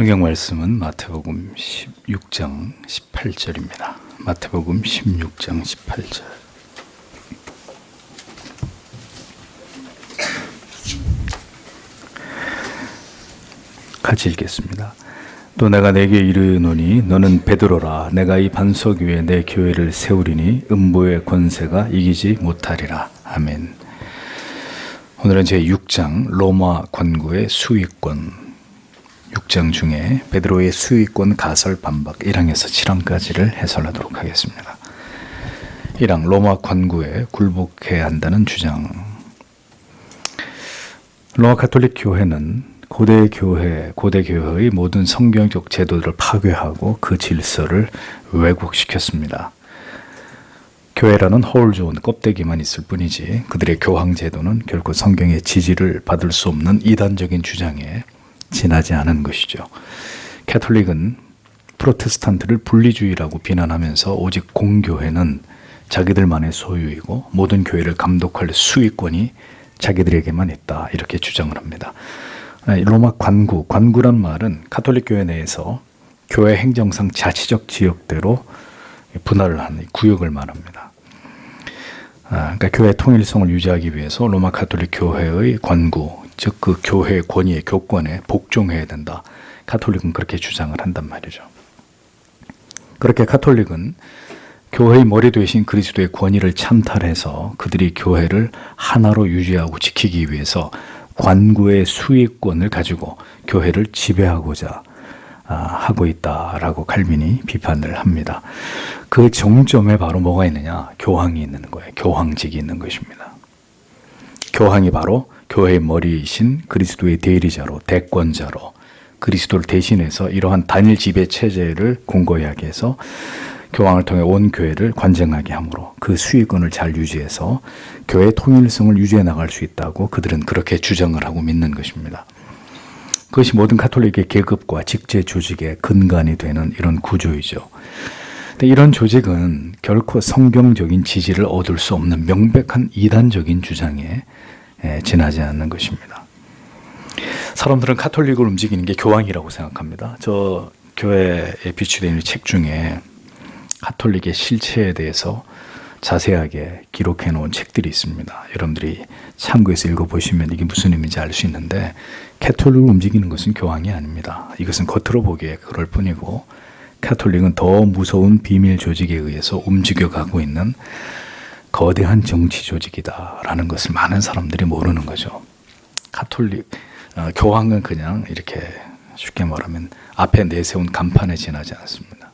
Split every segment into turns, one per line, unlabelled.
성경 말씀은 마태복음 16장 18절입니다. 마태복음 16장 18절. 같이 읽겠습니다. 또 내가 내게 이르노니 너는 베드로라. 내가 이 반석 위에 내 교회를 세우리니 음부의 권세가 이기지 못하리라. 아멘. 오늘은 제6장 로마 관구의 수위권 6장 중에 베드로의 수위권 가설 반박 1항에서 7항까지를 해설하도록 하겠습니다. 1항 로마 관구에 굴복해야 한다는 주장. 로마 가톨릭 교회는 고대 교회의 모든 성경적 제도들을 파괴하고 그 질서를 왜곡시켰습니다. 교회라는 허울 좋은 껍데기만 있을 뿐이지 그들의 교황 제도는 결코 성경의 지지를 받을 수 없는 이단적인 주장에 지나지 않은 것이죠. 가톨릭은 프로테스탄트를 분리주의라고 비난하면서 오직 공교회는 자기들만의 소유이고 모든 교회를 감독할 수위권이 자기들에게만 있다, 이렇게 주장을 합니다. 로마 관구란 말은 가톨릭 교회 내에서 교회 행정상 자치적 지역대로 분할을 하는 구역을 말합니다. 그러니까 교회 통일성을 유지하기 위해서 로마 가톨릭 교회의 관구, 즉 그 교회의 권위의 교권에 복종해야 된다. 가톨릭은 그렇게 주장을 한단 말이죠. 그렇게 가톨릭은 교회의 머리 되신 그리스도의 권위를 찬탈해서 그들이 교회를 하나로 유지하고 지키기 위해서 관구의 수익권을 가지고 교회를 지배하고자 하고 있다라고 칼빈이 비판을 합니다. 그 정점에 바로 뭐가 있느냐? 교황이 있는 거예요. 교황직이 있는 것입니다. 교황이 바로 교회의 머리이신 그리스도의 대리자로, 대권자로 그리스도를 대신해서 이러한 단일 지배 체제를 공고히 하게 해서 교황을 통해 온 교회를 관정하게 함으로 그 수익권을 잘 유지해서 교회의 통일성을 유지해 나갈 수 있다고 그들은 그렇게 주장을 하고 믿는 것입니다. 그것이 모든 가톨릭의 계급과 직제 조직의 근간이 되는 이런 구조이죠. 근데 이런 조직은 결코 성경적인 지지를 얻을 수 없는 명백한 이단적인 주장에 지나지 않는 것입니다. 사람들은 가톨릭을 움직이는 게 교황이라고 생각합니다. 저 교회에 비추되어 있는 책 중에 가톨릭의 실체에 대해서 자세하게 기록해 놓은 책들이 있습니다. 여러분들이 참고해서 읽어보시면 이게 무슨 의미인지 알 수 있는데, 가톨릭을 움직이는 것은 교황이 아닙니다. 이것은 겉으로 보기에 그럴 뿐이고 가톨릭은 더 무서운 비밀 조직에 의해서 움직여가고 있는 거대한 정치 조직이다라는 것을 많은 사람들이 모르는 거죠. 교황은 그냥 이렇게 쉽게 말하면 앞에 내세운 간판에 지나지 않습니다.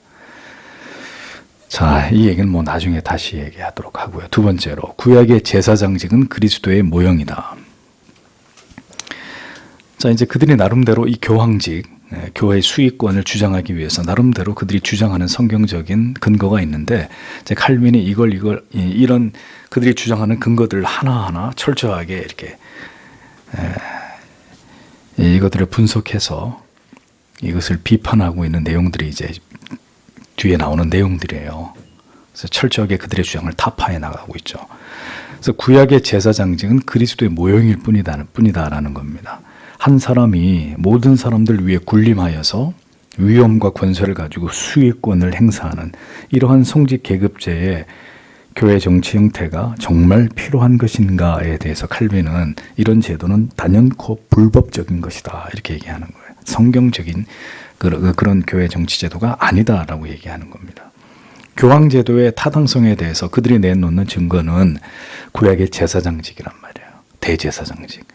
자, 이 얘기는 나중에 다시 얘기하도록 하고요. 두 번째로, 구약의 제사장직은 그리스도의 모형이다. 자, 이제 그들이 나름대로 이 교황직, 교회의 수익권을 주장하기 위해서 나름대로 그들이 주장하는 성경적인 근거가 있는데, 이제 칼빈이 이런 그들이 주장하는 근거들을 하나하나 철저하게 이렇게 이것들을 분석해서 이것을 비판하고 있는 내용들이 이제 뒤에 나오는 내용들이에요. 그래서 철저하게 그들의 주장을 타파해 나가고 있죠. 그래서 구약의 제사장직은 그리스도의 모형일 뿐이다라는 겁니다. 한 사람이 모든 사람들 위에 군림하여서 위엄과 권세를 가지고 수익권을 행사하는 이러한 성직 계급제의 교회 정치 형태가 정말 필요한 것인가에 대해서 칼빈은 이런 제도는 단연코 불법적인 것이다, 이렇게 얘기하는 거예요. 성경적인 그런 교회 정치 제도가 아니다라고 얘기하는 겁니다. 교황 제도의 타당성에 대해서 그들이 내놓는 증거는 구약의 제사장직이란 말이에요. 대제사장직.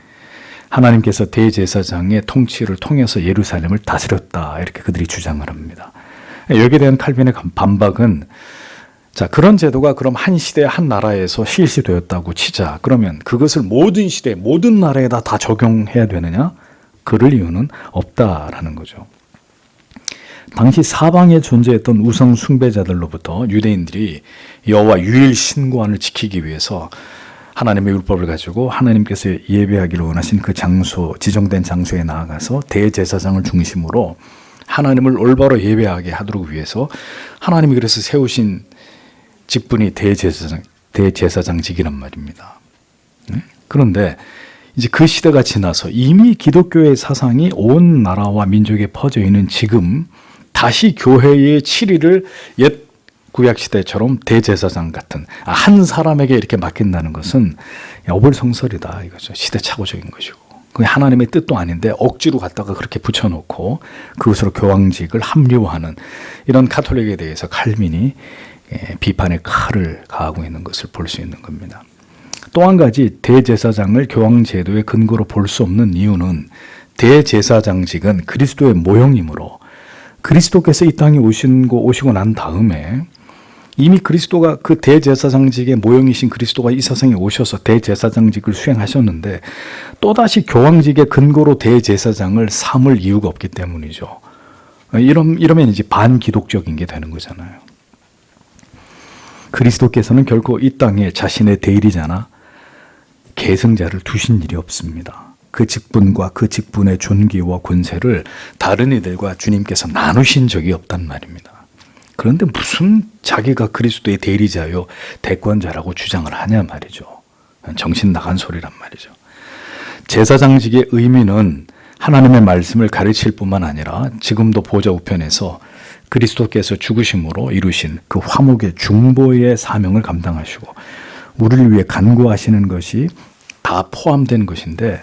하나님께서 대제사장의 통치를 통해서 예루살렘을 다스렸다, 이렇게 그들이 주장을 합니다. 여기에 대한 칼빈의 반박은, 자, 그런 제도가 그럼 한 시대 한 나라에서 실시되었다고 치자. 그러면 그것을 모든 시대 모든 나라에다 다 적용해야 되느냐? 그럴 이유는 없다라는 거죠. 당시 사방에 존재했던 우상 숭배자들로부터 유대인들이 여호와 유일 신관을 지키기 위해서 하나님의 율법을 가지고 하나님께서 예배하기를 원하신 그 장소, 지정된 장소에 나아가서 대제사장을 중심으로 하나님을 올바로 예배하게 하도록 위해서 하나님이 그래서 세우신 직분이 대제사장직이란 말입니다. 그런데 이제 그 시대가 지나서 이미 기독교의 사상이 온 나라와 민족에 퍼져 있는 지금 다시 교회의 치리를 옛 구약 시대처럼 대제사장 같은 한 사람에게 이렇게 맡긴다는 것은 어불성설이다 이거죠. 시대착오적인 것이고 그게 하나님의 뜻도 아닌데 억지로 갖다가 그렇게 붙여놓고 그것으로 교황직을 합리화하는 이런 가톨릭에 대해서 칼빈이 비판의 칼을 가하고 있는 것을 볼 수 있는 겁니다. 또 한 가지 대제사장을 교황제도의 근거로 볼 수 없는 이유는 대제사장직은 그리스도의 모형이므로 그리스도께서 이 땅에 오시고 난 다음에 이미 그리스도가 그 대제사장직의 모형이신 그리스도가 이 세상에 오셔서 대제사장직을 수행하셨는데 또다시 교황직의 근거로 대제사장을 삼을 이유가 없기 때문이죠. 이러면 이제 반기독적인 게 되는 거잖아요. 그리스도께서는 결코 이 땅에 자신의 대리자나 계승자를 두신 일이 없습니다. 그 직분과 그 직분의 존귀와 권세를 다른 이들과 주님께서 나누신 적이 없단 말입니다. 그런데 무슨 자기가 그리스도의 대리자요 대권자라고 주장을 하냐 말이죠. 정신 나간 소리란 말이죠. 제사장직의 의미는 하나님의 말씀을 가르칠 뿐만 아니라 지금도 보좌 우편에서 그리스도께서 죽으심으로 이루신 그 화목의 중보의 사명을 감당하시고 우리를 위해 간구하시는 것이 다 포함된 것인데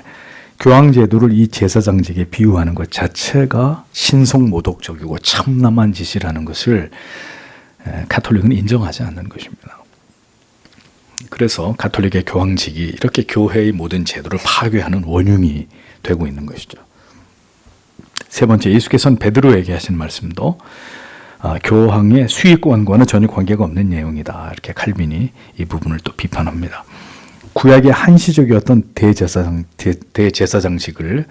교황제도를 이 제사장직에 비유하는 것 자체가 신성모독적이고 참남한 짓이라는 것을 가톨릭은 인정하지 않는 것입니다. 그래서 가톨릭의 교황직이 이렇게 교회의 모든 제도를 파괴하는 원흉이 되고 있는 것이죠. 세 번째, 예수께서는 베드로에게 하신 말씀도 교황의 수익권과는 전혀 관계가 없는 내용이다. 이렇게 칼빈이 이 부분을 또 비판합니다. 구약의 한시적이었던 대제사장직을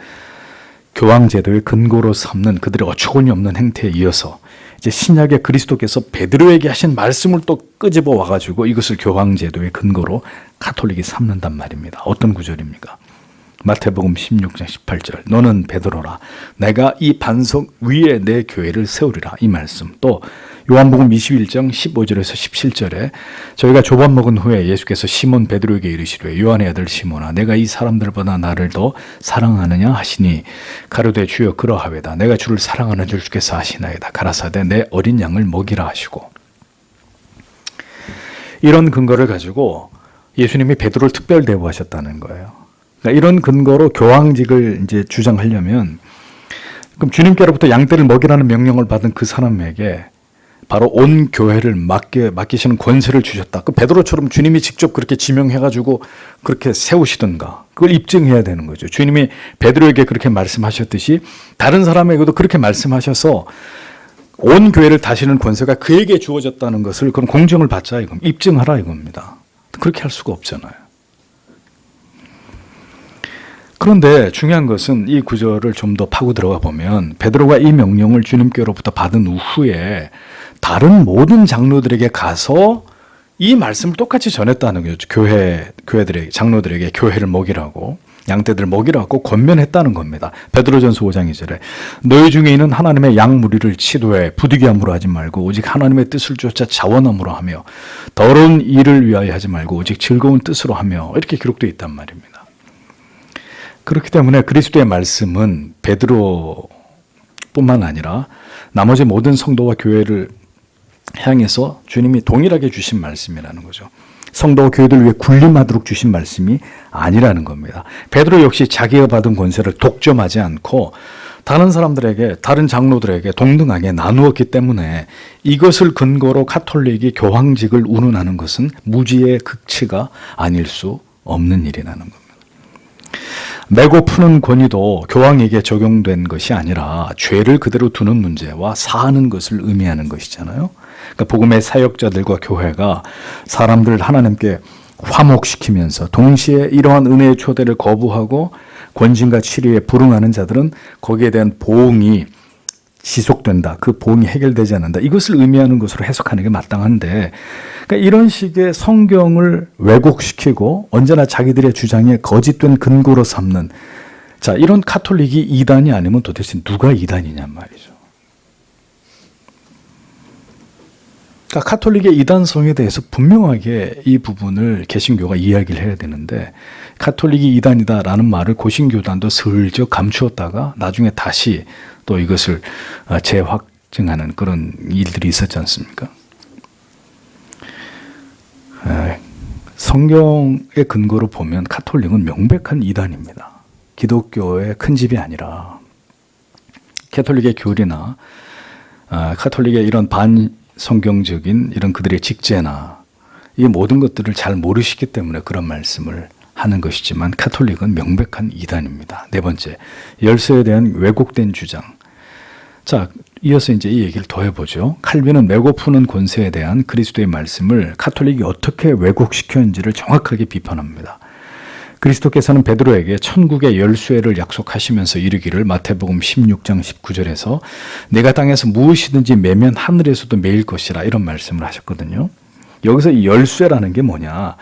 교황제도의 근거로 삼는 그들의 어처구니 없는 행태에 이어서 이제 신약의 그리스도께서 베드로에게 하신 말씀을 또 끄집어 와가지고 이것을 교황제도의 근거로 가톨릭이 삼는단 말입니다. 어떤 구절입니까? 마태복음 16장 18절 너는 베드로라 내가 이 반석 위에 내 교회를 세우리라 이 말씀. 또 요한복음 21장 15절에서 17절에 저희가 조밥 먹은 후에 예수께서 시몬 베드로에게 이르시되 요한의 아들 시몬아 내가 이 사람들보다 나를 더 사랑하느냐 하시니 가로되 주여 그러하외다 내가 주를 사랑하는 줄 주께서 아시나이다 가라사대 내 어린 양을 먹이라 하시고 이런 근거를 가지고 예수님이 베드로를 특별 대우하셨다는 거예요. 그러니까 이런 근거로 교황직을 이제 주장하려면 그럼 주님께로부터 양떼를 먹이라는 명령을 받은 그 사람에게 바로 온 교회를 맡기시는 권세를 주셨다. 그 베드로처럼 주님이 직접 그렇게 지명해가지고 그렇게 세우시든가 그걸 입증해야 되는 거죠. 주님이 베드로에게 그렇게 말씀하셨듯이 다른 사람에게도 그렇게 말씀하셔서 온 교회를 다스리는 권세가 그에게 주어졌다는 것을 그럼 공정을 받자 이겁니다. 입증하라 이겁니다. 그렇게 할 수가 없잖아요. 그런데 중요한 것은 이 구절을 좀 더 파고 들어가 보면 베드로가 이 명령을 주님께로부터 받은 후에 다른 모든 장로들에게 가서 이 말씀을 똑같이 전했다는 거죠. 교회들에게 장로들에게 교회를 먹이라고 양떼들 먹이라고 권면했다는 겁니다. 베드로전서 5장 2절에 너희 중에 있는 하나님의 양 무리를 치도해 부득이함으로 하지 말고 오직 하나님의 뜻을 쫓아 자원함으로 하며 더러운 일을 위하여 하지 말고 오직 즐거운 뜻으로 하며 이렇게 기록되어 있단 말입니다. 그렇기 때문에 그리스도의 말씀은 베드로뿐만 아니라 나머지 모든 성도와 교회를 향해서 주님이 동일하게 주신 말씀이라는 거죠. 성도와 교회들 위해 군림하도록 주신 말씀이 아니라는 겁니다. 베드로 역시 자기가 받은 권세를 독점하지 않고 다른 사람들에게, 다른 장로들에게 동등하게 나누었기 때문에 이것을 근거로 가톨릭이 교황직을 운운하는 것은 무지의 극치가 아닐 수 없는 일이라는 겁니다. 매고 푸는 권위도 교황에게 적용된 것이 아니라 죄를 그대로 두는 문제와 사하는 것을 의미하는 것이잖아요. 그러니까 복음의 사역자들과 교회가 사람들을 하나님께 화목시키면서 동시에 이러한 은혜의 초대를 거부하고 권징과 치료에 불응하는 자들은 거기에 대한 보응이 지속된다. 그 보응이 해결되지 않는다. 이것을 의미하는 것으로 해석하는 게 마땅한데 그러니까 이런 식의 성경을 왜곡시키고 언제나 자기들의 주장에 거짓된 근거로 삼는 자 이런 가톨릭이 이단이 아니면 도대체 누가 이단이냔 말이죠. 자, 카톨릭의 이단성에 대해서 분명하게 이 부분을 개신교가 이야기를 해야 되는데, 카톨릭이 이단이다라는 말을 고신교단도 슬쩍 감추었다가 나중에 다시 또 이것을 재확증하는 그런 일들이 있었지 않습니까? 성경의 근거로 보면 카톨릭은 명백한 이단입니다. 기독교의 큰 집이 아니라 캐톨릭의 교리나 카톨릭의 이런 반성경적인 이런 그들의 직제나 이 모든 것들을 잘 모르시기 때문에 그런 말씀을 하는 것이지만 카톨릭은 명백한 이단입니다. 네 번째, 열쇠에 대한 왜곡된 주장. 자, 이어서 이제 이 얘기를 더 해보죠. 칼빈은 메고 푸는 권세에 대한 그리스도의 말씀을 카톨릭이 어떻게 왜곡시켰는지를 정확하게 비판합니다. 그리스도께서는 베드로에게 천국의 열쇠를 약속하시면서 이르기를 마태복음 16장 19절에서 내가 땅에서 무엇이든지 매면 하늘에서도 매일 것이라 이런 말씀을 하셨거든요. 여기서 이 열쇠라는 게 뭐냐?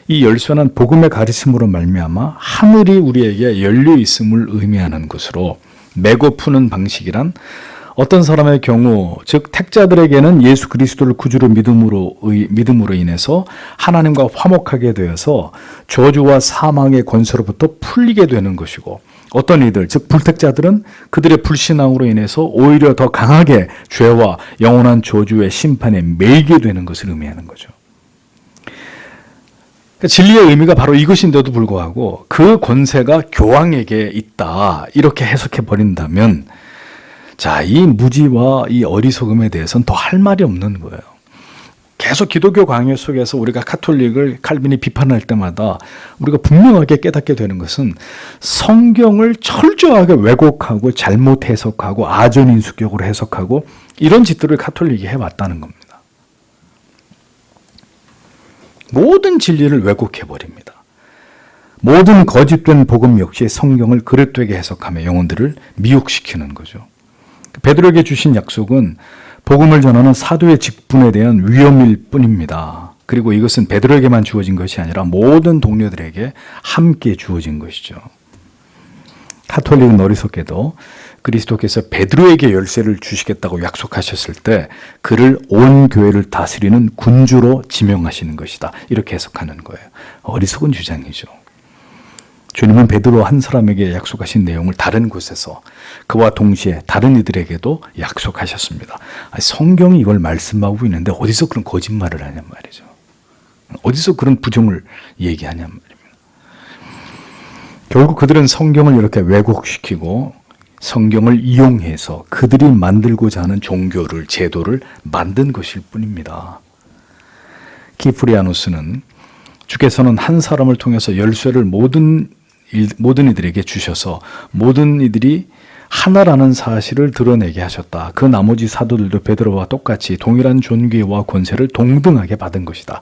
이 열쇠는 복음의 가르침으로 말미암아 하늘이 우리에게 열려 있음을 의미하는 것으로 메고 푸는 방식이란 어떤 사람의 경우 즉 택자들에게는 예수 그리스도를 구주로 믿음으로 인해서 하나님과 화목하게 되어서 저주와 사망의 권세로부터 풀리게 되는 것이고 어떤 이들 즉 불택자들은 그들의 불신앙으로 인해서 오히려 더 강하게 죄와 영원한 저주의 심판에 매이게 되는 것을 의미하는 거죠. 진리의 의미가 바로 이것인데도 불구하고 그 권세가 교황에게 있다 이렇게 해석해 버린다면 자, 이 무지와 이 어리석음에 대해서는 더 할 말이 없는 거예요. 계속 기독교 강요 속에서 우리가 카톨릭을 칼빈이 비판할 때마다 우리가 분명하게 깨닫게 되는 것은 성경을 철저하게 왜곡하고 잘못 해석하고 아전인수격으로 해석하고 이런 짓들을 카톨릭이 해왔다는 겁니다. 모든 진리를 왜곡해버립니다. 모든 거짓된 복음 역시 성경을 그릇되게 해석하며 영혼들을 미혹시키는 거죠. 베드로에게 주신 약속은 복음을 전하는 사도의 직분에 대한 위엄일 뿐입니다. 그리고 이것은 베드로에게만 주어진 것이 아니라 모든 동료들에게 함께 주어진 것이죠. 카톨릭은 어리석게도 그리스도께서 베드로에게 열쇠를 주시겠다고 약속하셨을 때 그를 온 교회를 다스리는 군주로 지명하시는 것이다. 이렇게 해석하는 거예요. 어리석은 주장이죠. 주님은 베드로 한 사람에게 약속하신 내용을 다른 곳에서 그와 동시에 다른 이들에게도 약속하셨습니다. 성경이 이걸 말씀하고 있는데 어디서 그런 거짓말을 하냔 말이죠. 어디서 그런 부정을 얘기하냔 말입니다. 결국 그들은 성경을 이렇게 왜곡시키고 성경을 이용해서 그들이 만들고자 하는 종교를, 제도를 만든 것일 뿐입니다. 키프리아누스는 주께서는 한 사람을 통해서 열쇠를 모든 이들에게 주셔서 모든 이들이 하나라는 사실을 드러내게 하셨다. 그 나머지 사도들도 베드로와 똑같이 동일한 존귀와 권세를 동등하게 받은 것이다.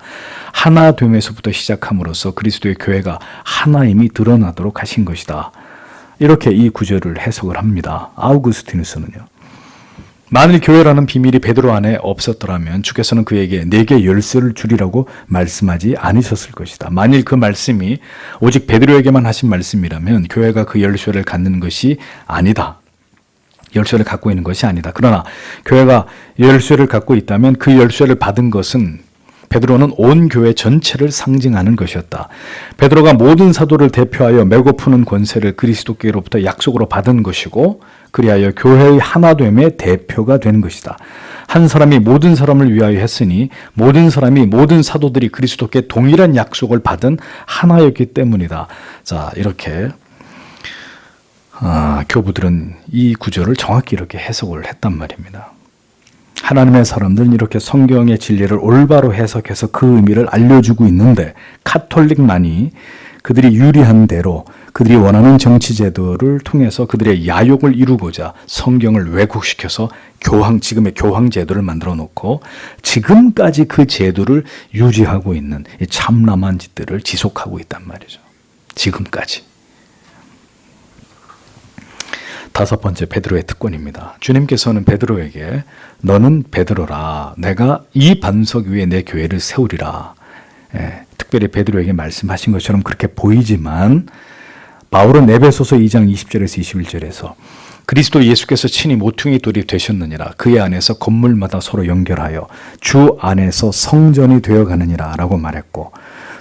하나 됨에서부터 시작함으로써 그리스도의 교회가 하나임이 드러나도록 하신 것이다. 이렇게 이 구절을 해석을 합니다. 아우구스티누스는요. 만일 교회라는 비밀이 베드로 안에 없었더라면 주께서는 그에게 내게 열쇠를 주리라고 말씀하지 않으셨을 것이다. 만일 그 말씀이 오직 베드로에게만 하신 말씀이라면 교회가 그 열쇠를 갖는 것이 아니다. 열쇠를 갖고 있는 것이 아니다. 그러나 교회가 열쇠를 갖고 있다면 그 열쇠를 받은 것은 베드로는 온 교회 전체를 상징하는 것이었다. 베드로가 모든 사도를 대표하여 메고 푸는 권세를 그리스도께로부터 약속으로 받은 것이고 그리하여 교회의 하나됨의 대표가 된 것이다. 한 사람이 모든 사람을 위하여 했으니 모든 사람이 모든 사도들이 그리스도께 동일한 약속을 받은 하나였기 때문이다. 자, 이렇게 교부들은 이 구절을 정확히 이렇게 해석을 했단 말입니다. 하나님의 사람들은 이렇게 성경의 진리를 올바로 해석해서 그 의미를 알려주고 있는데 카톨릭만이 그들이 유리한 대로 그들이 원하는 정치제도를 통해서 그들의 야욕을 이루고자 성경을 왜곡시켜서 지금의 교황제도를 만들어 놓고 지금까지 그 제도를 유지하고 있는 이 참남한 짓들을 지속하고 있단 말이죠. 지금까지. 다섯 번째, 베드로의 특권입니다. 주님께서는 베드로에게 너는 베드로라. 내가 이 반석 위에 내 교회를 세우리라. 특별히 베드로에게 말씀하신 것처럼 그렇게 보이지만 바울은 에베소서 2장 20절에서 21절에서 그리스도 예수께서 친히 모퉁이 돌이 되셨느니라. 그의 안에서 건물마다 서로 연결하여 주 안에서 성전이 되어가느니라 라고 말했고,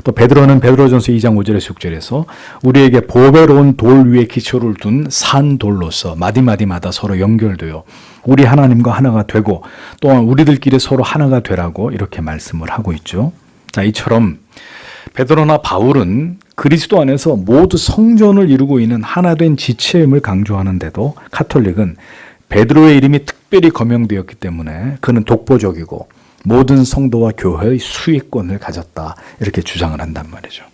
또 베드로는 베드로전서 2장 5절에서 6절에서 우리에게 보배로운 돌 위에 기초를 둔 산돌로서 마디마디마다 서로 연결되어 우리 하나님과 하나가 되고 또한 우리들끼리 서로 하나가 되라고 이렇게 말씀을 하고 있죠. 자, 이처럼 베드로나 바울은 그리스도 안에서 모두 성전을 이루고 있는 하나된 지체임을 강조하는데도 가톨릭은 베드로의 이름이 특별히 거명되었기 때문에 그는 독보적이고 모든 성도와 교회의 수익권을 가졌다, 이렇게 주장을 한단 말이죠.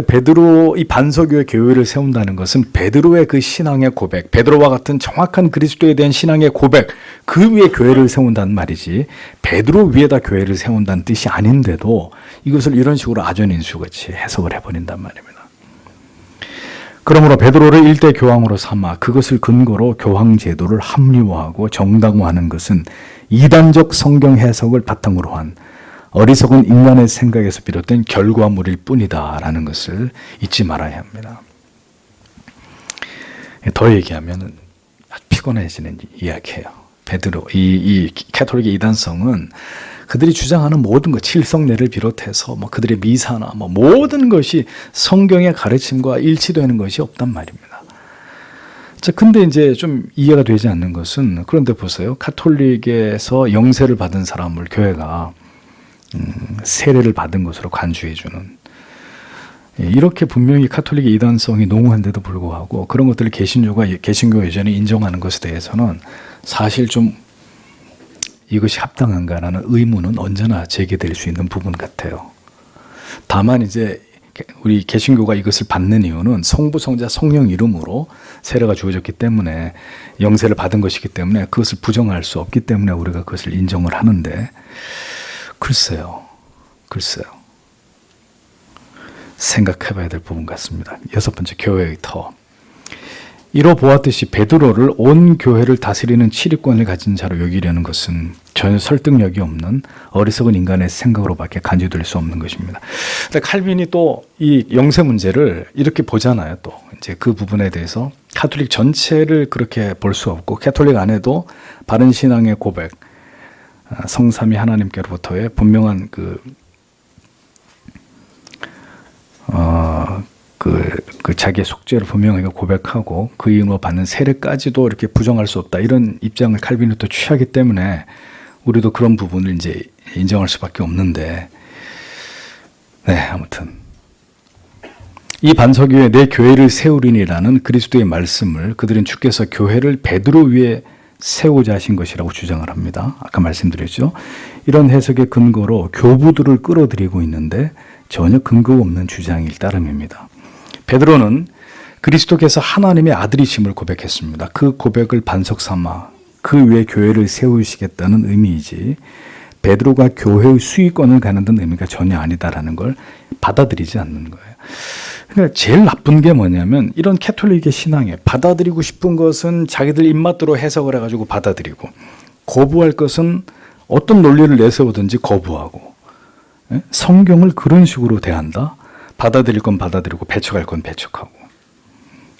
베드로, 이 반석교회 교회를 세운다는 것은 베드로의 그 신앙의 고백, 베드로와 같은 정확한 그리스도에 대한 신앙의 고백, 그 위에 교회를 세운다는 말이지 베드로 위에다 교회를 세운다는 뜻이 아닌데도 이것을 이런 식으로 아전인수같이 해석을 해버린단 말입니다. 그러므로 베드로를 일대 교황으로 삼아 그것을 근거로 교황 제도를 합리화하고 정당화하는 것은 이단적 성경 해석을 바탕으로 한 어리석은 인간의 생각에서 비롯된 결과물일 뿐이다라는 것을 잊지 말아야 합니다. 더 얘기하면 피곤해지는 이야기예요. 베드로, 이 가톨릭의 이단성은 그들이 주장하는 모든 것, 칠성례를 비롯해서 그들의 미사나 모든 것이 성경의 가르침과 일치되는 것이 없단 말입니다. 자, 근데 이제 좀 이해가 되지 않는 것은, 그런데 보세요. 가톨릭에서 영세를 받은 사람을 교회가 세례를 받은 것으로 간주해주는, 이렇게 분명히 가톨릭의 이단성이 농후한데도 불구하고 그런 것들을 개신교 여전히 인정하는 것에 대해서는 사실 좀 이것이 합당한가라는 의문은 언제나 제기될 수 있는 부분 같아요. 다만 이제 우리 개신교가 이것을 받는 이유는 성부, 성자, 성령 이름으로 세례가 주어졌기 때문에, 영세를 받은 것이기 때문에 그것을 부정할 수 없기 때문에 우리가 그것을 인정을 하는데, 글쎄요. 생각해 봐야 될 부분 같습니다. 6번째, 교회의 터. 이로 보았듯이 베드로를 온 교회를 다스리는 치리권을 가진 자로 여기려는 것은 전혀 설득력이 없는 어리석은 인간의 생각으로밖에 간주될 수 없는 것입니다. 칼빈이 또 이 영세 문제를 이렇게 보잖아요. 또 이제 그 부분에 대해서 가톨릭 전체를 그렇게 볼 수 없고, 가톨릭 안에도 바른 신앙의 고백, 성삼위 하나님께로부터의 분명한 자기의 속죄를 분명하게 고백하고 그 이유로 받는 세례까지도 이렇게 부정할 수 없다, 이런 입장을 칼빈이 또 취하기 때문에 우리도 그런 부분을 이제 인정할 수밖에 없는데, 아무튼 이 반석 위에 내 교회를 세우리니라는 그리스도의 말씀을 그들은 주께서 교회를 베드로 위에 세우자 하신 것이라고 주장을 합니다. 아까 말씀드렸죠. 이런 해석의 근거로 교부들을 끌어들이고 있는데 전혀 근거 없는 주장일 따름입니다. 베드로는 그리스도께서 하나님의 아들이심을 고백했습니다. 그 고백을 반석 삼아 그 위에 교회를 세우시겠다는 의미이지 베드로가 교회의 수익권을 갖는 의미가 전혀 아니다라는 걸 받아들이지 않는 거예요. 그러니까 제일 나쁜 게 뭐냐면, 이런 가톨릭의 신앙에 받아들이고 싶은 것은 자기들 입맛대로 해석을 해가지고 받아들이고, 거부할 것은 어떤 논리를 내세우든지 거부하고, 성경을 그런 식으로 대한다? 받아들일 건 받아들이고 배척할 건 배척하고.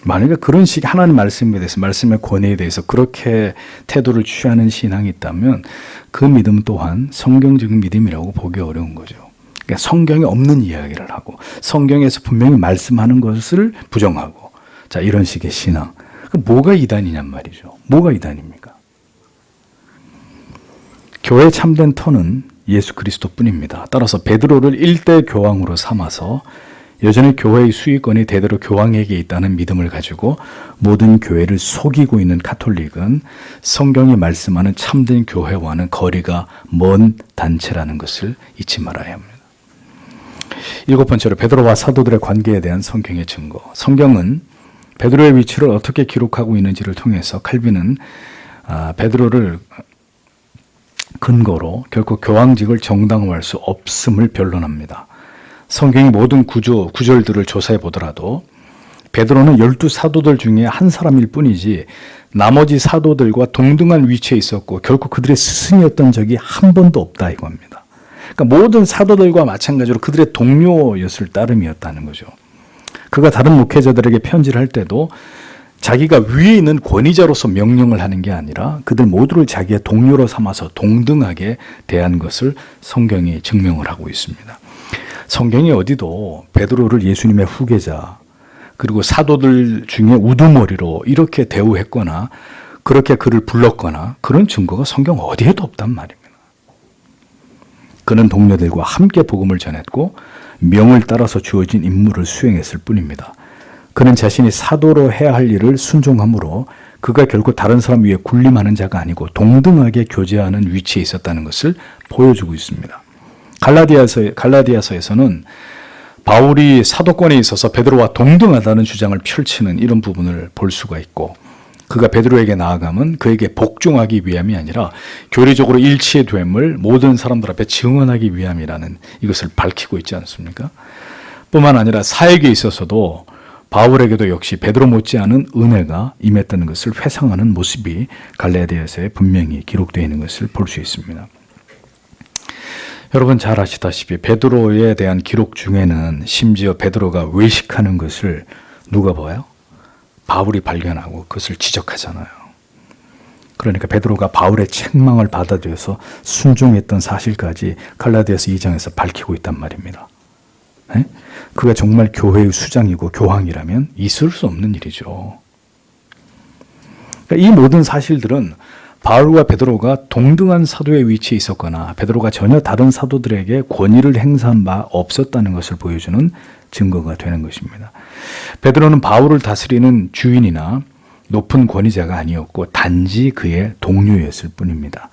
만약에 그런 식의 하나님 말씀에 대해서, 말씀의 권위에 대해서 그렇게 태도를 취하는 신앙이 있다면 그 믿음 또한 성경적인 믿음이라고 보기 어려운 거죠. 그러니까 성경에 없는 이야기를 하고 성경에서 분명히 말씀하는 것을 부정하고, 자, 이런 식의 신앙. 뭐가 이단이냔 말이죠. 뭐가 이단입니까? 교회의 참된 터는 예수 그리스도뿐입니다. 따라서 베드로를 일대 교황으로 삼아서 여전히 교회의 수익권이 대대로 교황에게 있다는 믿음을 가지고 모든 교회를 속이고 있는 가톨릭은 성경이 말씀하는 참된 교회와는 거리가 먼 단체라는 것을 잊지 말아야 합니다. 7번째로 베드로와 사도들의 관계에 대한 성경의 증거. 성경은 베드로의 위치를 어떻게 기록하고 있는지를 통해서 칼빈은 베드로를 근거로 결코 교황직을 정당화할 수 없음을 변론합니다. 성경의 모든 구절들을 조사해 보더라도 베드로는 12사도들 중에 한 사람일 뿐이지 나머지 사도들과 동등한 위치에 있었고 결코 그들의 스승이었던 적이 한 번도 없다 이겁니다. 그러니까 모든 사도들과 마찬가지로 그들의 동료였을 따름이었다는 거죠. 그가 다른 목회자들에게 편지를 할 때도 자기가 위에 있는 권위자로서 명령을 하는 게 아니라 그들 모두를 자기의 동료로 삼아서 동등하게 대한 것을 성경이 증명을 하고 있습니다. 성경이 어디도 베드로를 예수님의 후계자 그리고 사도들 중에 우두머리로 이렇게 대우했거나 그렇게 그를 불렀거나 그런 증거가 성경 어디에도 없단 말입니다. 그는 동료들과 함께 복음을 전했고 명을 따라서 주어진 임무를 수행했을 뿐입니다. 그는 자신이 사도로 해야 할 일을 순종함으로 그가 결코 다른 사람 위에 군림하는 자가 아니고 동등하게 교제하는 위치에 있었다는 것을 보여주고 있습니다. 갈라디아서에서는 바울이 사도권에 있어서 베드로와 동등하다는 주장을 펼치는 이런 부분을 볼 수가 있고 그가 베드로에게 나아감은 그에게 복종하기 위함이 아니라 교리적으로 일치됨을 모든 사람들 앞에 증언하기 위함이라는 이것을 밝히고 있지 않습니까? 뿐만 아니라 사역에 있어서도 바울에게도 역시 베드로 못지않은 은혜가 임했다는 것을 회상하는 모습이 갈라디아서에 분명히 기록되어 있는 것을 볼 수 있습니다. 여러분 잘 아시다시피 베드로에 대한 기록 중에는 심지어 베드로가 외식하는 것을 누가 봐요? 바울이 발견하고 그것을 지적하잖아요. 그러니까 베드로가 바울의 책망을 받아들여서 순종했던 사실까지 갈라디아서 2장에서 밝히고 있단 말입니다. 네? 그가 정말 교회의 수장이고 교황이라면 있을 수 없는 일이죠. 그러니까 이 모든 사실들은 바울과 베드로가 동등한 사도의 위치에 있었거나 베드로가 전혀 다른 사도들에게 권위를 행사한 바 없었다는 것을 보여주는 증거가 되는 것입니다. 베드로는 바울을 다스리는 주인이나 높은 권위자가 아니었고 단지 그의 동료였을 뿐입니다.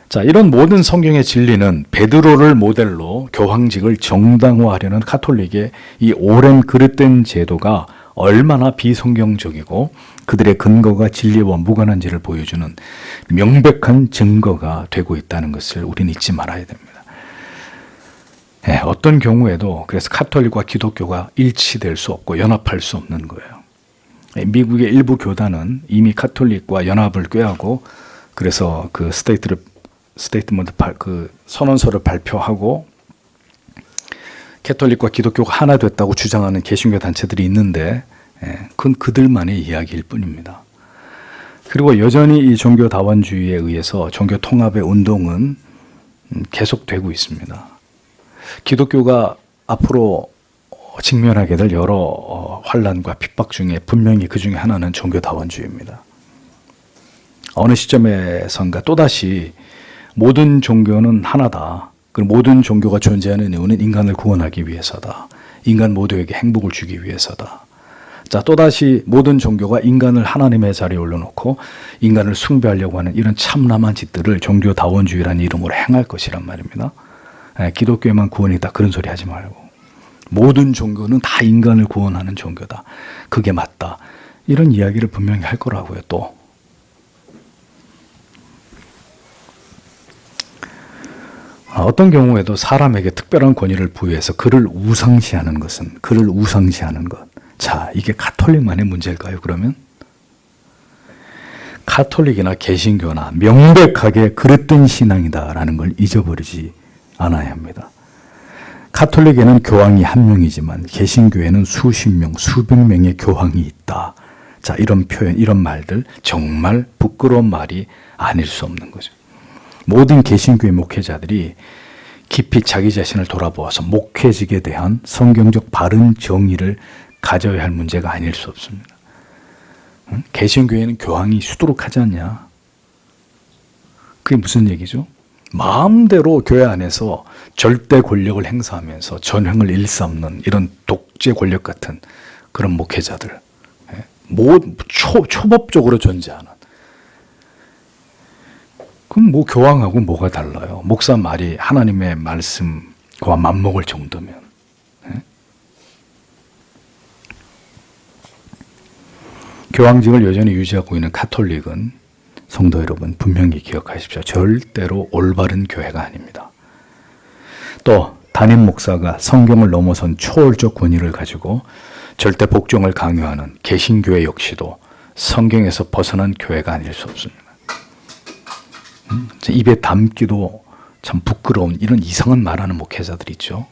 자, 이런 모든 성경의 진리는 베드로를 모델로 교황직을 정당화하려는 가톨릭의 이 오랜 그릇된 제도가 얼마나 비성경적이고 그들의 근거가 진리와 무관한지를 보여주는 명백한 증거가 되고 있다는 것을 우리는 잊지 말아야 됩니다. 네, 어떤 경우에도 그래서 가톨릭과 기독교가 일치될 수 없고 연합할 수 없는 거예요. 미국의 일부 교단은 이미 가톨릭과 연합을 꾀하고 그래서 그 스테이트먼트 그 선언서를 발표하고 가톨릭과 기독교가 하나 됐다고 주장하는 개신교 단체들이 있는데 그건 그들만의 이야기일 뿐입니다. 그리고 여전히 이 종교 다원주의에 의해서 종교 통합의 운동은 계속되고 있습니다. 기독교가 앞으로 직면하게 될 여러 환난과 핍박 중에 분명히 그 중에 하나는 종교 다원주의입니다. 어느 시점에선가 또다시 모든 종교는 하나다. 그리고 모든 종교가 존재하는 이유는 인간을 구원하기 위해서다. 인간 모두에게 행복을 주기 위해서다. 자, 또다시 모든 종교가 인간을 하나님의 자리에 올려놓고 인간을 숭배하려고 하는 이런 참남한 짓들을 종교다원주의라는 이름으로 행할 것이란 말입니다. 기독교에만 구원이 있다 그런 소리 하지 말고 모든 종교는 다 인간을 구원하는 종교다. 그게 맞다. 이런 이야기를 분명히 할 거라고요. 또 어떤 경우에도 사람에게 특별한 권위를 부여해서 그를 우상시하는 것. 자, 이게 가톨릭만의 문제일까요, 그러면? 가톨릭이나 개신교나 명백하게 그릇된 신앙이다라는 걸 잊어버리지 않아야 합니다. 가톨릭에는 교황이 한 명이지만 개신교에는 수십 명, 수백 명의 교황이 있다. 자, 이런 표현, 이런 말들 정말 부끄러운 말이 아닐 수 없는 거죠. 모든 개신교의 목회자들이 깊이 자기 자신을 돌아보아서 목회직에 대한 성경적 바른 정의를 가져야 할 문제가 아닐 수 없습니다. 개신교회는 교황이 수두룩하지 않냐? 그게 무슨 얘기죠? 마음대로 교회 안에서 절대 권력을 행사하면서 전횡을 일삼는 이런 독재 권력 같은 그런 목회자들, 초법적으로 존재하는. 그럼 뭐 교황하고 뭐가 달라요? 목사 말이 하나님의 말씀과 맞먹을 정도면. 교황직을 여전히 유지하고 있는 가톨릭은 성도 여러분 분명히 기억하십시오. 절대로 올바른 교회가 아닙니다. 또 담임 목사가 성경을 넘어선 초월적 권위를 가지고 절대 복종을 강요하는 개신교회 역시도 성경에서 벗어난 교회가 아닐 수 없습니다. 입에 담기도 참 부끄러운 이런 이상한 말하는 목회자들 있죠.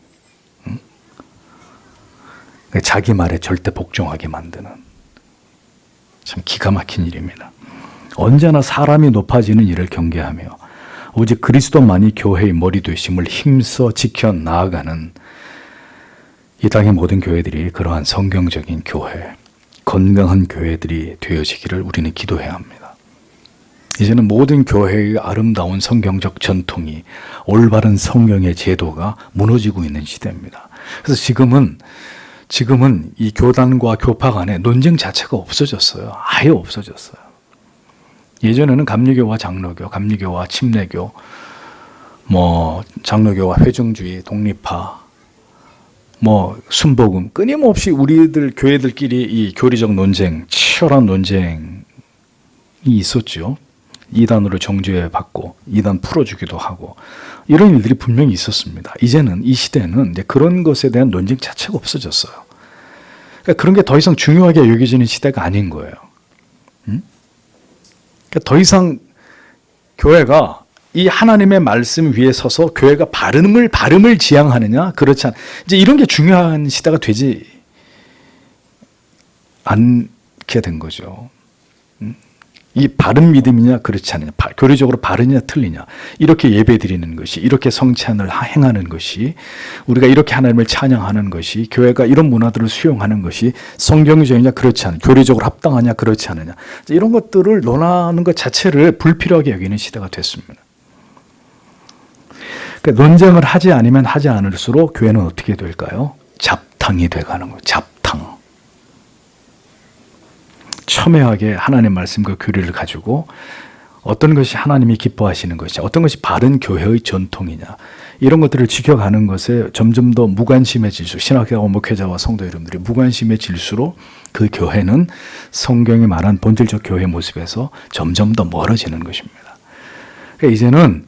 자기 말에 절대 복종하게 만드는. 참 기가 막힌 일입니다. 언제나 사람이 높아지는 일을 경계하며 오직 그리스도만이 교회의 머리 되심을 힘써 지켜 나아가는 이 땅의 모든 교회들이 그러한 성경적인 교회, 건강한 교회들이 되어지기를 우리는 기도해야 합니다. 이제는 모든 교회의 아름다운 성경적 전통이, 올바른 성경의 제도가 무너지고 있는 시대입니다. 그래서 지금은 이 교단과 교파 간의 논쟁 자체가 없어졌어요. 아예 없어졌어요. 예전에는 감리교와 장로교, 감리교와 침례교, 장로교와 회중주의, 독립파, 순복음, 끊임없이 우리들 교회들끼리 이 교리적 논쟁, 치열한 논쟁이 있었죠. 이단으로 정죄 받고 이단 풀어주기도 하고 이런 일들이 분명히 있었습니다. 이제는 이 시대는 이제 그런 것에 대한 논쟁 자체가 없어졌어요. 그러니까 그런 게 더 이상 중요하게 여겨지는 시대가 아닌 거예요. 그러니까 더 이상 교회가 이 하나님의 말씀 위에 서서 교회가 발음을 지향하느냐, 그렇지 않, 이제 이런 게 중요한 시대가 되지 않게 된 거죠. 이 바른 믿음이냐, 그렇지 않느냐, 교리적으로 바르냐, 틀리냐, 이렇게 예배 드리는 것이, 이렇게 성찬을 행하는 것이, 우리가 이렇게 하나님을 찬양하는 것이, 교회가 이런 문화들을 수용하는 것이 성경적이냐, 그렇지 않느냐, 교리적으로 합당하냐, 그렇지 않느냐, 이런 것들을 논하는 것 자체를 불필요하게 여기는 시대가 됐습니다. 그러니까 논쟁을 하지 않으면 하지 않을수록 교회는 어떻게 될까요? 잡탕이 돼가는 거예요. 잡탕. 첨예하게 하나님의 말씀과 교리를 가지고 어떤 것이 하나님이 기뻐하시는 것이냐, 어떤 것이 바른 교회의 전통이냐, 이런 것들을 지켜가는 것에 점점 더 무관심해질수록, 신학교 목회자와 성도 여러분들이 무관심해질수록 그 교회는 성경이 말한 본질적 교회의 모습에서 점점 더 멀어지는 것입니다. 그러니까 이제는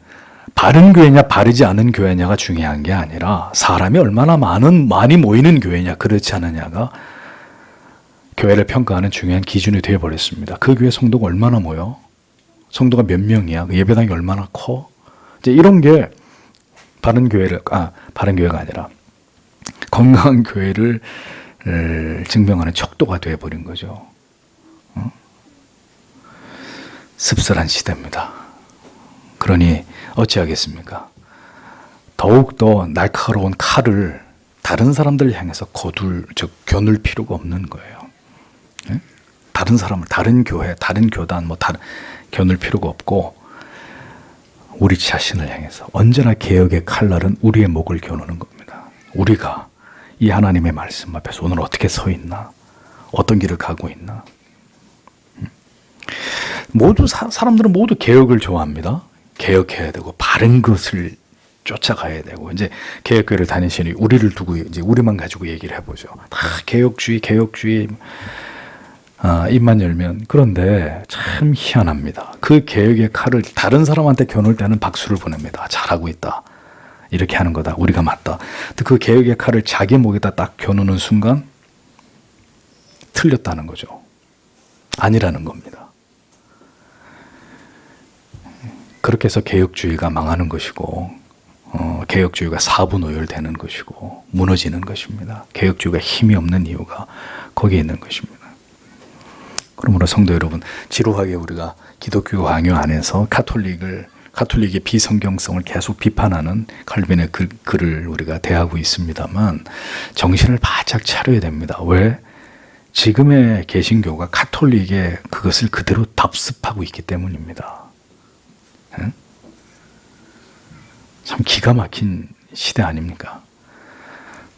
바른 교회냐 바르지 않은 교회냐가 중요한 게 아니라 사람이 얼마나 많이 모이는 교회냐, 그렇지 않느냐가 교회를 평가하는 중요한 기준이 되어버렸습니다. 그 교회 성도가 얼마나 모여? 성도가 몇 명이야? 그 예배당이 얼마나 커? 이제 이런 게 바른 교회가 아니라 건강한 교회를 증명하는 척도가 되어버린 거죠. 씁쓸한 시대입니다. 그러니 어찌하겠습니까? 더욱더 날카로운 칼을 다른 사람들을 향해서 겨눌 필요가 없는 거예요. 다른 사람을, 다른 교회, 다른 교단, 겨눌 필요가 없고, 우리 자신을 향해서 언제나 개혁의 칼날은 우리의 목을 겨누는 겁니다. 우리가 이 하나님의 말씀 앞에서 오늘 어떻게 서 있나, 어떤 길을 가고 있나. 사람들은 모두 개혁을 좋아합니다. 개혁해야 되고 바른 것을 쫓아가야 되고, 이제 개혁교회를 다니시니 우리를 두고 이제 우리만 가지고 얘기를 해보죠. 다 개혁주의. 입만 열면. 그런데 참 희한합니다. 그 개혁의 칼을 다른 사람한테 겨눌 때는 박수를 보냅니다. 잘하고 있다. 이렇게 하는 거다. 우리가 맞다. 그 개혁의 칼을 자기 목에다 딱 겨누는 순간 틀렸다는 거죠. 아니라는 겁니다. 그렇게 해서 개혁주의가 망하는 것이고, 개혁주의가 사분오열되는 것이고 무너지는 것입니다. 개혁주의가 힘이 없는 이유가 거기에 있는 것입니다. 그러므로 성도 여러분, 지루하게 우리가 기독교 강요 안에서 가톨릭의 비성경성을 계속 비판하는 칼빈의 글을 우리가 대하고 있습니다만 정신을 바짝 차려야 됩니다. 왜? 지금의 개신교가 가톨릭의 그것을 그대로 답습하고 있기 때문입니다. 참 기가 막힌 시대 아닙니까?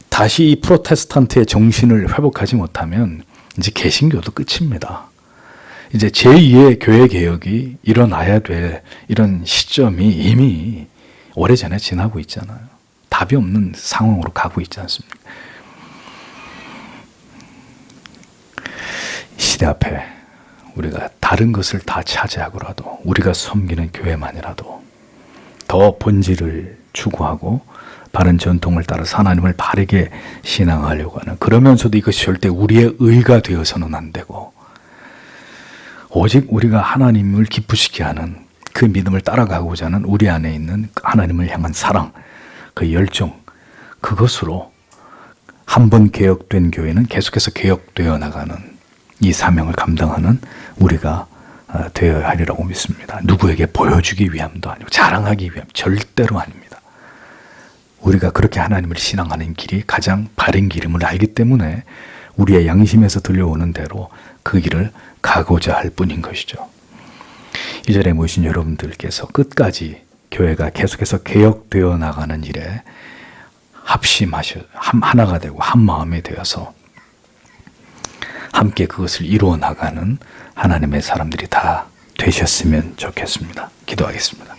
다시 이 프로테스탄트의 정신을 회복하지 못하면 이제 개신교도 끝입니다. 이제 제2의 교회 개혁이 일어나야 될 이런 시점이 이미 오래전에 지나고 있잖아요. 답이 없는 상황으로 가고 있지 않습니까? 시대 앞에 우리가 다른 것을 다 차지하고라도 우리가 섬기는 교회만이라도 더 본질을 추구하고 바른 전통을 따라서 하나님을 바르게 신앙하려고 하는, 그러면서도 이것이 절대 우리의 의가 되어서는 안 되고 오직 우리가 하나님을 기쁘시게 하는 그 믿음을 따라가고자 하는 우리 안에 있는 하나님을 향한 사랑, 그 열정, 그것으로 한 번 개혁된 교회는 계속해서 개혁되어 나가는 이 사명을 감당하는 우리가 되어야 하리라고 믿습니다. 누구에게 보여주기 위함도 아니고 자랑하기 위함 절대로 아닙니다. 우리가 그렇게 하나님을 신앙하는 길이 가장 바른 길임을 알기 때문에 우리의 양심에서 들려오는 대로 그 길을 가고자 할 뿐인 것이죠. 이 자리에 모이신 여러분들께서 끝까지 교회가 계속해서 개혁되어 나가는 일에 하나가 되고 한 마음이 되어서 함께 그것을 이루어 나가는 하나님의 사람들이 다 되셨으면 좋겠습니다. 기도하겠습니다.